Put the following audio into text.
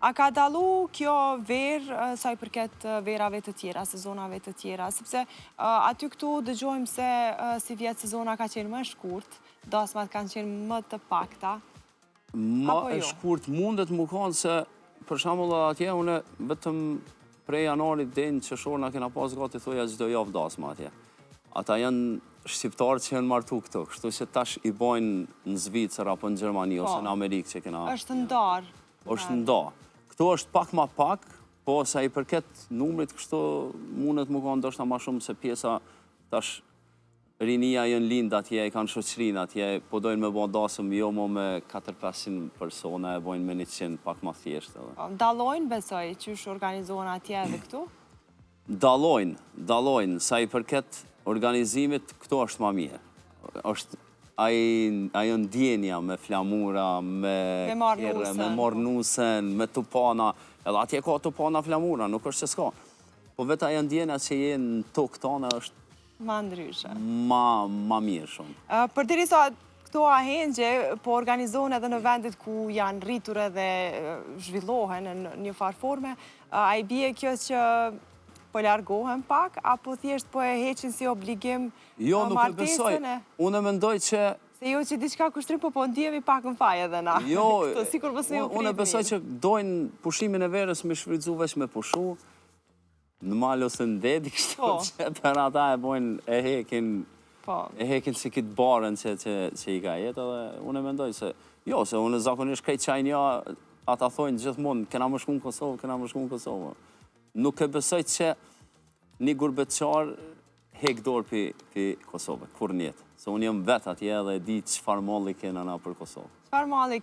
A ka dalu kjo verë sa i përket verave të tjera, sezonave të tjera, sepse aty këtu dëgjojmë se si vjetë sezona ka qenë më shkurt, dasmat kanë qenë më të pakta. Më e shkurt mundet më kanë se, për shembull atje, une vetëm prej janarit deri në qershor na kena pas gati thoja çdo javë dasma atje. Ata janë shqiptarë që janë martu këtu, kështu që tash i bojnë në Zvicër apo në Gjermani ose në Amerikë që kena. Është ndarë. Është ndarë. Këtu është pak ma pak, po sa i përket numrit kështu mundet më kanë ndoshta ma shumë se pjesa tash rinia janë lind atje, e kanë shoqërinë atje, po dojnë me bën dasëm jo më me 400-500 persona, e bojnë me 100 pak ma thjesht edhe. Dallojnë besoj që është organizohen atje edhe këtu? Dallojnë, sa i përket organizimit këtu është ma mirë. Është ajo ndjenja me flamura, me kjerë, me mornusen, me tupana, edhe atje ka tupana flamura, nuk është se s'ka. Po vetë ajo ndjenja që jenë në tokë tona është ma ndryshe. Ma mirë shumë. Përderisa këto ahengje po organizohen edhe në vendit ku janë rritur edhe zhvillohen në një farë forme, a i bie kjo që po largohen pak, apo thjesht po e heqin si obligim martesën? Jo, nuk e besoj. Unë mendoj që... Se jo që diçka kushtrim, po ndjemi pak në faj edhe na. Jo, unë e besoj që dojnë pushimin e verës me shfrytzu veç me pushu, në mal ose në dedi, kështu që për ata e bojnë, e hekin si këtë barën që i ka jetë, edhe unë e mendoj se... Jo, se unë zakonisht krejt qajnja, ata thojnë gjithmonë, kena më shku në Kosovë, kena më shku në Kosovë. Nuk e besoj që një gurbetqar hek dorë për Kosovë, kur njetë. Se unë jam vetë atje dhe di çfarë malli kena na për Kosovë. Çfarë malli